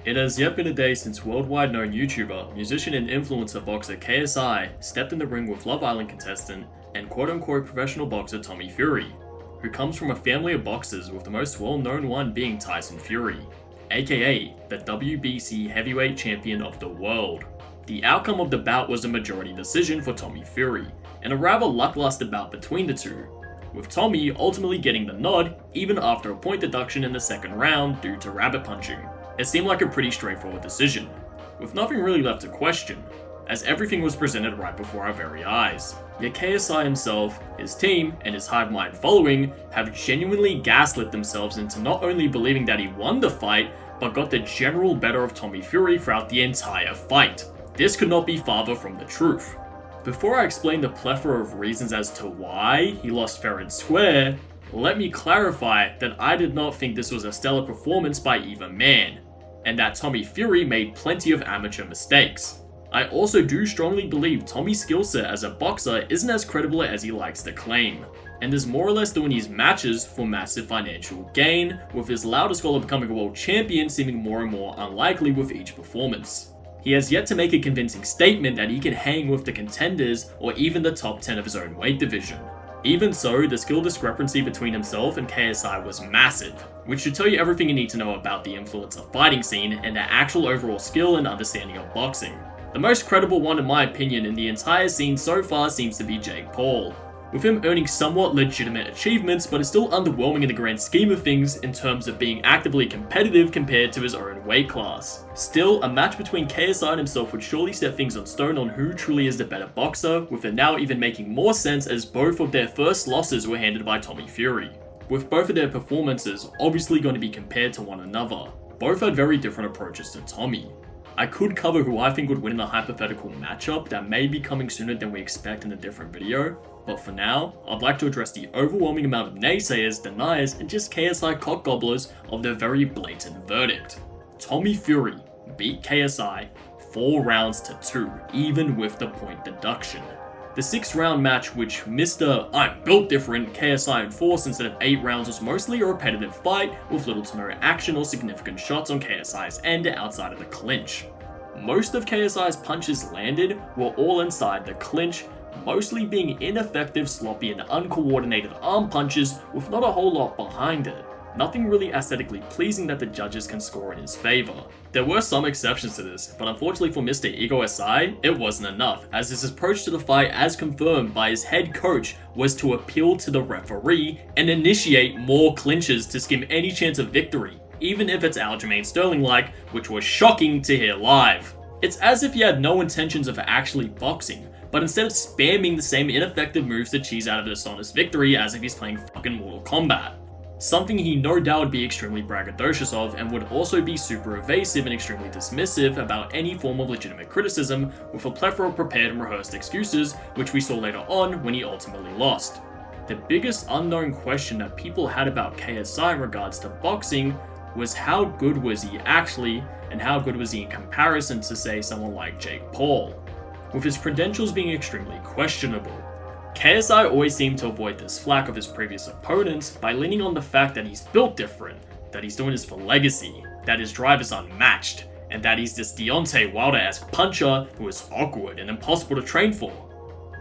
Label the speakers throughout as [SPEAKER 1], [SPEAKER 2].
[SPEAKER 1] It has yet been a day since worldwide known YouTuber, musician and influencer boxer KSI stepped in the ring with Love Island contestant and quote-unquote professional boxer Tommy Fury, who comes from a family of boxers with the most well-known one being Tyson Fury, aka the WBC heavyweight champion of the world. The outcome of the bout was a majority decision for Tommy Fury, and a rather lackluster bout between the two, with Tommy ultimately getting the nod even after a point deduction in the second round due to rabbit punching. It seemed like a pretty straightforward decision, with nothing really left to question, as everything was presented right before our very eyes. Yet KSI himself, his team, and his hive mind following have genuinely gaslit themselves into not only believing that he won the fight, but got the general better of Tommy Fury throughout the entire fight. This could not be farther from the truth. Before I explain the plethora of reasons as to why he lost fair and square, let me clarify that I did not think this was a stellar performance by either man, and that Tommy Fury made plenty of amateur mistakes. I also do strongly believe Tommy's skill set as a boxer isn't as credible as he likes to claim, and is more or less doing these matches for massive financial gain, with his loudest goal of becoming a world champion seeming more and more unlikely with each performance. He has yet to make a convincing statement that he can hang with the contenders or even the top 10 of his own weight division. Even so, the skill discrepancy between himself and KSI was massive, which should tell you everything you need to know about the influencer fighting scene and the actual overall skill and understanding of boxing. The most credible one in my opinion in the entire scene so far seems to be JAKEPAUL, with him earning somewhat legitimate achievements, but is still underwhelming in the grand scheme of things in terms of being actively competitive compared to his own weight class. Still, a match between KSI and himself would surely set things on stone on who truly is the better boxer, with it now even making more sense as both of their first losses were handed by Tommy Fury, with both of their performances obviously going to be compared to one another. Both had very different approaches to Tommy. I could cover who I think would win in a hypothetical matchup that may be coming sooner than we expect in a different video, but for now, I'd like to address the overwhelming amount of naysayers, deniers, and just KSI cockgobblers of their very blatant verdict. Tommy Fury beat KSI 4 rounds to 2, even with the point deduction. The 6th round match, which Mr. I'm built different KSI enforced instead of 8 rounds, was mostly a repetitive fight with little to no action or significant shots on KSI's end outside of the clinch. Most of KSI's punches landed were all inside the clinch, mostly being ineffective, sloppy, and uncoordinated arm punches with not a whole lot behind it. Nothing really aesthetically pleasing that the judges can score in his favor. There were some exceptions to this, but unfortunately for Mr. Ego SI, it wasn't enough, as his approach to the fight, as confirmed by his head coach, was to appeal to the referee and initiate more clinches to skim any chance of victory, even if it's Aljamain Sterling-like, which was shocking to hear live. It's as if he had no intentions of actually boxing, but instead of spamming the same ineffective moves to cheese out of a dishonest victory as if he's playing fucking Mortal Kombat. Something he no doubt would be extremely braggadocious of, and would also be super evasive and extremely dismissive about any form of legitimate criticism, with a plethora of prepared and rehearsed excuses, which we saw later on when he ultimately lost. The biggest unknown question that people had about KSI in regards to boxing was how good was he actually, and how good was he in comparison to, say, someone like JAKEPAUL, with his credentials being extremely questionable. KSI always seemed to avoid this flack of his previous opponents by leaning on the fact that he's built different, that he's doing this for legacy, that his drive is unmatched, and that he's this Deontay Wilder-esque puncher who is awkward and impossible to train for.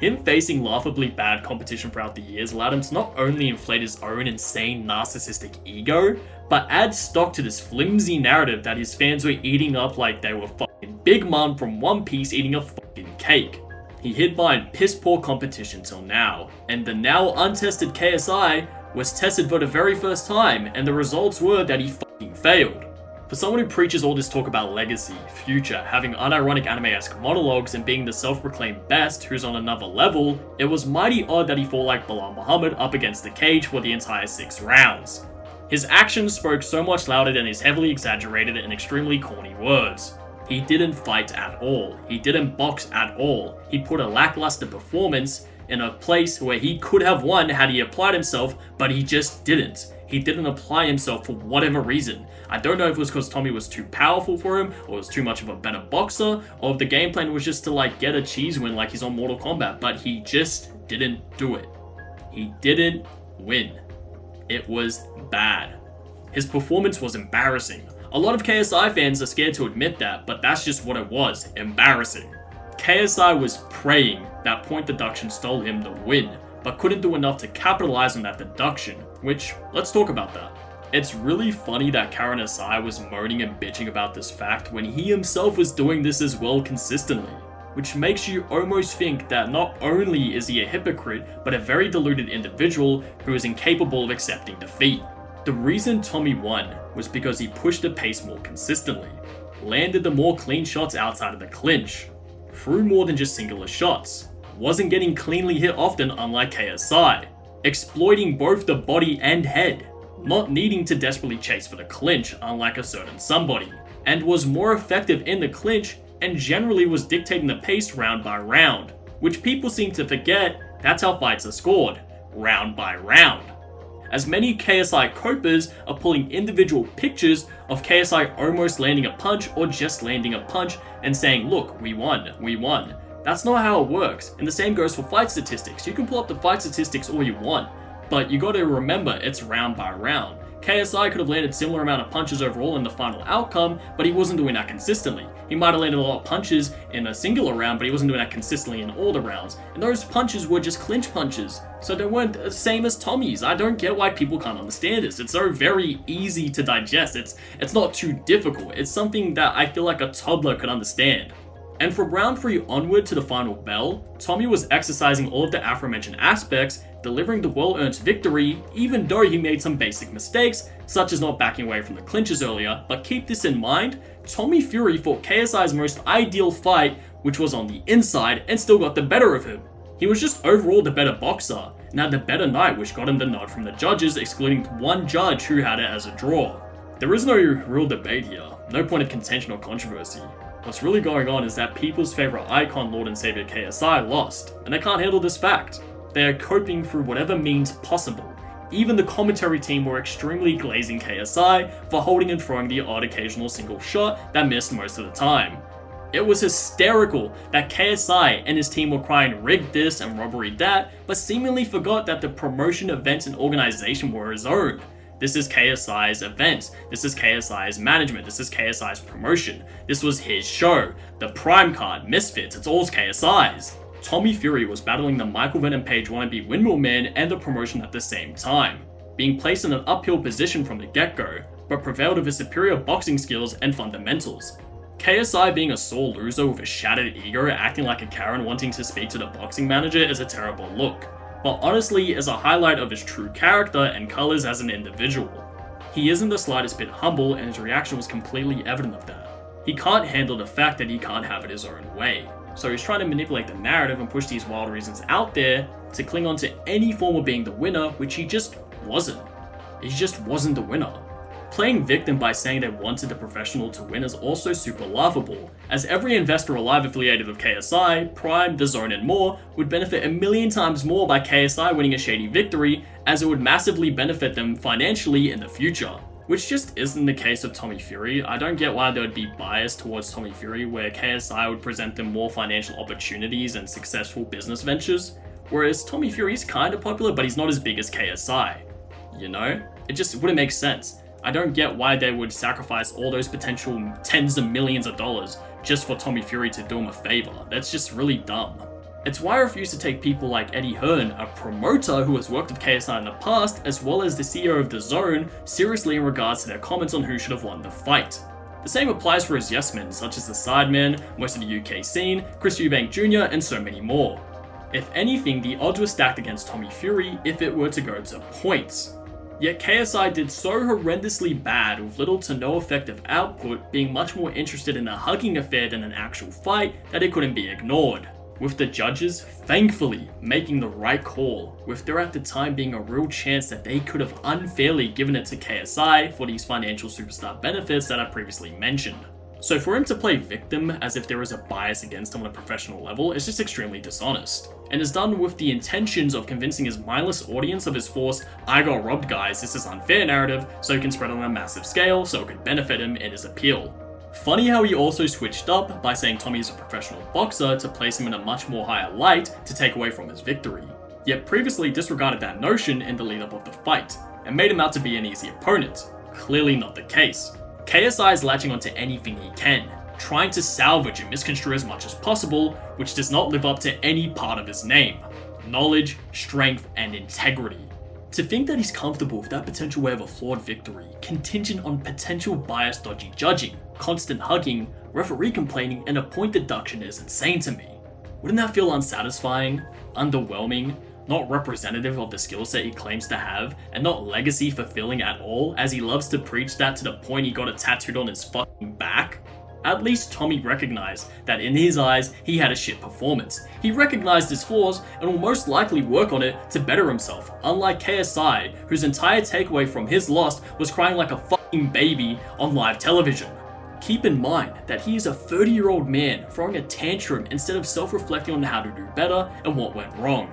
[SPEAKER 1] Him facing laughably bad competition throughout the years allowed him to not only inflate his own insane narcissistic ego, but add stock to this flimsy narrative that his fans were eating up like they were fucking Big Mom from One Piece eating a fucking cake. He hid behind piss poor competition till now, and the now untested KSI was tested for the very first time, and the results were that he fucking failed. For someone who preaches all this talk about legacy, future, having unironic anime-esque monologues, and being the self-proclaimed best who's on another level, it was mighty odd that he fought like Bilal Muhammad up against the cage for the entire 6 rounds. His actions spoke so much louder than his heavily exaggerated and extremely corny words. He didn't fight at all. He didn't box at all. He put a lackluster performance in a place where he could have won had he applied himself, but he just didn't. He didn't apply himself for whatever reason. I don't know if it was because Tommy was too powerful for him, or was too much of a better boxer, or if the game plan was just to like get a cheese win like he's on Mortal Kombat, but he just didn't do it. He didn't win. It was bad. His performance was embarrassing. A lot of KSI fans are scared to admit that, but that's just what it was, embarrassing. KSI was praying that point deduction stole him the win, but couldn't do enough to capitalize on that deduction, which, let's talk about that. It's really funny that KSI was moaning and bitching about this fact when he himself was doing this as well consistently, which makes you almost think that not only is he a hypocrite, but a very deluded individual who is incapable of accepting defeat. The reason Tommy won was because he pushed the pace more consistently, landed the more clean shots outside of the clinch, threw more than just singular shots, wasn't getting cleanly hit often unlike KSI, exploiting both the body and head, not needing to desperately chase for the clinch unlike a certain somebody, and was more effective in the clinch and generally was dictating the pace round by round, which people seem to forget that's how fights are scored, round by round. As many KSI copers are pulling individual pictures of KSI almost landing a punch or just landing a punch and saying, look, we won, we won. That's not how it works, and the same goes for fight statistics. You can pull up the fight statistics all you want, but you gotta remember it's round by round. KSI could have landed similar amount of punches overall in the final outcome, but he wasn't doing that consistently. He might have landed a lot of punches in a singular round, but he wasn't doing that consistently in all the rounds. And those punches were just clinch punches, so they weren't the same as Tommy's. I don't get why people can't understand this. It's so very easy to digest. It's not too difficult. It's something that I feel like a toddler could understand. And from round 3 onward to the final bell, Tommy was exercising all of the aforementioned aspects, delivering the well-earned victory, even though he made some basic mistakes, such as not backing away from the clinches earlier. But keep this in mind, Tommy Fury fought KSI's most ideal fight, which was on the inside, and still got the better of him. He was just overall the better boxer, and had the better night, which got him the nod from the judges, excluding one judge who had it as a draw. There is no real debate here, no point of contention or controversy. What's really going on is that people's favorite icon, Lord and Savior KSI, lost, and they can't handle this fact. They are coping through whatever means possible. Even the commentary team were extremely glazing KSI for holding and throwing the odd occasional single shot that missed most of the time. It was hysterical that KSI and his team were crying rig this and robbery that, but seemingly forgot that the promotion, events, and organization were his own. This is KSI's event, this is KSI's management, this is KSI's promotion, this was his show, the Prime card, Misfits, it's all KSI's. Tommy Fury was battling the Michael Venom Page wannabe Windmill Man and the promotion at the same time, being placed in an uphill position from the get-go, but prevailed with his superior boxing skills and fundamentals. KSI being a sore loser with a shattered ego, acting like a Karen wanting to speak to the boxing manager is a terrible look, but honestly is a highlight of his true character and colors as an individual. He isn't the slightest bit humble, and his reaction was completely evident of that. He can't handle the fact that he can't have it his own way, so he's trying to manipulate the narrative and push these wild reasons out there to cling on to any form of being the winner, which he just wasn't. He just wasn't the winner. Playing victim by saying they wanted the professional to win is also super laughable, as every investor alive affiliated with KSI, Prime, DAZN, and more would benefit a million times more by KSI winning a shady victory, as it would massively benefit them financially in the future. Which just isn't the case of Tommy Fury. I don't get why they would be biased towards Tommy Fury, where KSI would present them more financial opportunities and successful business ventures, whereas Tommy Fury's kinda popular, but he's not as big as KSI. You know? It just wouldn't make sense. I don't get why they would sacrifice all those potential tens of millions of dollars just for Tommy Fury to do him a favor. That's just really dumb. It's why I refuse to take people like Eddie Hearn, a promoter who has worked with KSI in the past, as well as the CEO of DAZN, seriously in regards to their comments on who should have won the fight. The same applies for his yes men, such as the Sidemen, most of the UK scene, Chris Eubank Jr., and so many more. If anything, the odds were stacked against Tommy Fury if it were to go to points. Yet KSI did so horrendously bad with little to no effective output, being much more interested in a hugging affair than an actual fight, that it couldn't be ignored. With the judges, thankfully, making the right call, with there at the time being a real chance that they could have unfairly given it to KSI for these financial superstar benefits that I previously mentioned. So for him to play victim as if there is a bias against him on a professional level is just extremely dishonest, and is done with the intentions of convincing his mindless audience of his forced "I got robbed guys, this is unfair" narrative so he can spread on a massive scale so it could benefit him in his appeal. Funny how he also switched up by saying Tommy is a professional boxer to place him in a much more higher light to take away from his victory, yet previously disregarded that notion in the lead up of the fight, and made him out to be an easy opponent. Clearly not the case. KSI is latching onto anything he can, trying to salvage and misconstrue as much as possible, which does not live up to any part of his name: knowledge, strength, and integrity. To think that he's comfortable with that potential way of a flawed victory, contingent on potential bias dodgy judging, constant hugging, referee complaining, and a point deduction is insane to me. Wouldn't that feel unsatisfying, underwhelming, not representative of the skill set he claims to have, and not legacy fulfilling at all, as he loves to preach that to the point he got it tattooed on his fucking back? At least Tommy recognized that in his eyes, he had a shit performance. He recognized his flaws and will most likely work on it to better himself, unlike KSI, whose entire takeaway from his loss was crying like a fucking baby on live television. Keep in mind that he is a 30-year-old man throwing a tantrum instead of self-reflecting on how to do better and what went wrong.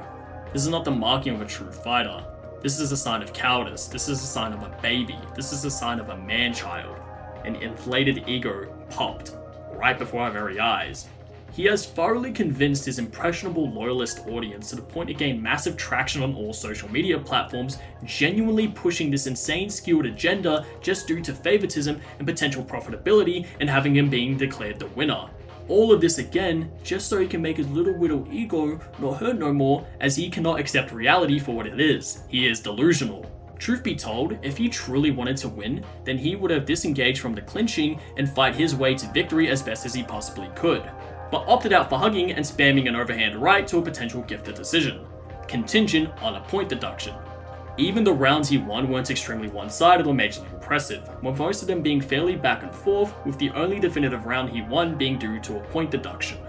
[SPEAKER 1] This is not the marking of a true fighter. This is a sign of cowardice. This is a sign of a baby. This is a sign of a man-child. An inflated ego popped right before our very eyes. He has thoroughly convinced his impressionable loyalist audience to the point it gained massive traction on all social media platforms, genuinely pushing this insane skewed agenda just due to favoritism and potential profitability and having him being declared the winner. All of this again, just so he can make his little ego not hurt no more, as he cannot accept reality for what it is. He is delusional. Truth be told, if he truly wanted to win, then he would have disengaged from the clinching and fight his way to victory as best as he possibly could, but opted out for hugging and spamming an overhand right to a potential gifted decision, contingent on a point deduction. Even the rounds he won weren't extremely one-sided or majorly impressive, with most of them being fairly back and forth, with the only definitive round he won being due to a point deduction.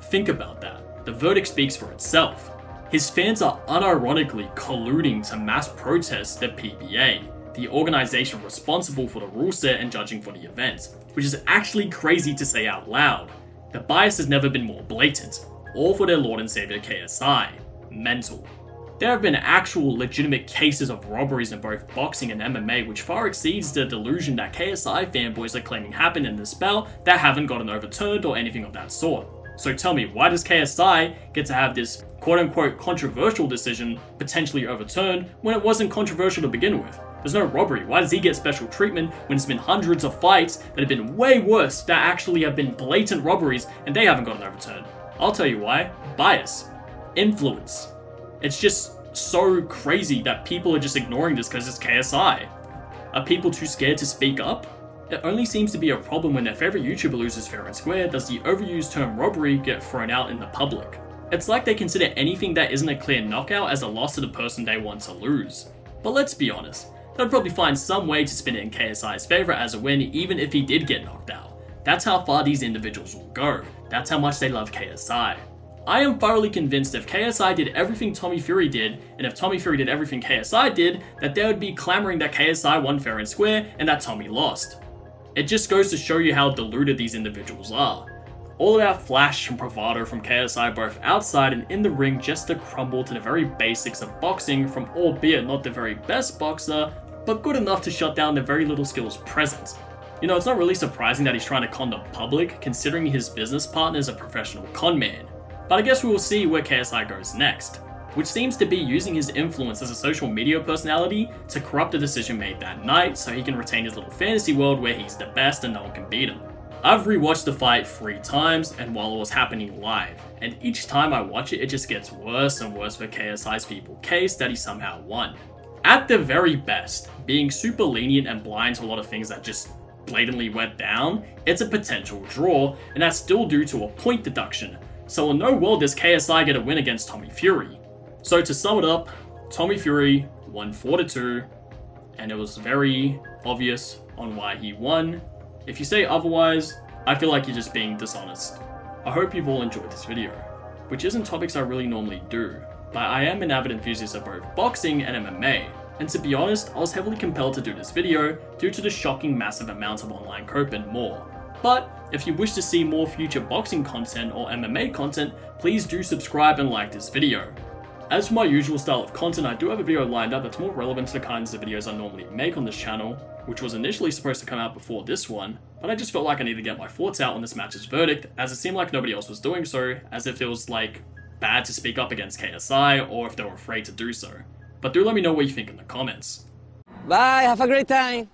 [SPEAKER 1] Think about that. The verdict speaks for itself. His fans are unironically colluding to mass protest the PBA, the organization responsible for the rule set and judging for the event, which is actually crazy to say out loud. The bias has never been more blatant, all for their lord and savior KSI. Mental. There have been actual legitimate cases of robberies in both boxing and MMA, which far exceeds the delusion that KSI fanboys are claiming happened in this bout that haven't gotten overturned or anything of that sort. So tell me, why does KSI get to have this quote-unquote controversial decision potentially overturned when it wasn't controversial to begin with? There's no robbery. Why does he get special treatment when it's been hundreds of fights that have been way worse that actually have been blatant robberies and they haven't gotten overturned? I'll tell you why. Bias. Influence. It's just so crazy that people are just ignoring this because it's KSI. Are people too scared to speak up? It only seems to be a problem when their favorite YouTuber loses fair and square does the overused term robbery get thrown out in the public. It's like they consider anything that isn't a clear knockout as a loss to the person they want to lose. But let's be honest, they'd probably find some way to spin it in KSI's favor as a win even if he did get knocked out. That's how far these individuals will go. That's how much they love KSI. I am thoroughly convinced if KSI did everything Tommy Fury did, and if Tommy Fury did everything KSI did, that they would be clamoring that KSI won fair and square and that Tommy lost. It just goes to show you how deluded these individuals are. All of that flash and bravado from KSI both outside and in the ring just to crumble to the very basics of boxing from albeit not the very best boxer, but good enough to shut down the very little skills present. You know, it's not really surprising that he's trying to con the public considering his business partner is a professional con man. But I guess we will see where KSI goes next, which seems to be using his influence as a social media personality to corrupt the decision made that night so he can retain his little fantasy world where he's the best and no one can beat him. I've rewatched the fight 3 times and while it was happening live, and each time I watch it, it just gets worse and worse for KSI's feeble case that he somehow won. At the very best, being super lenient and blind to a lot of things that just blatantly went down, it's a potential draw, and that's still due to a point deduction, so in no world does KSI get a win against Tommy Fury. So to sum it up, Tommy Fury won 4-2, and it was very obvious on why he won. If you say otherwise, I feel like you're just being dishonest. I hope you've all enjoyed this video, which isn't topics I really normally do, but I am an avid enthusiast of both boxing and MMA, and to be honest, I was heavily compelled to do this video due to the shocking massive amount of online cope and more. But if you wish to see more future boxing content or MMA content, please do subscribe and like this video. As for my usual style of content, I do have a video lined up that's more relevant to the kinds of videos I normally make on this channel, which was initially supposed to come out before this one, but I just felt like I needed to get my thoughts out on this match's verdict, as it seemed like nobody else was doing so, as if it was like bad to speak up against KSI, or if they were afraid to do so. But do let me know what you think in the comments.
[SPEAKER 2] Bye, have a great time!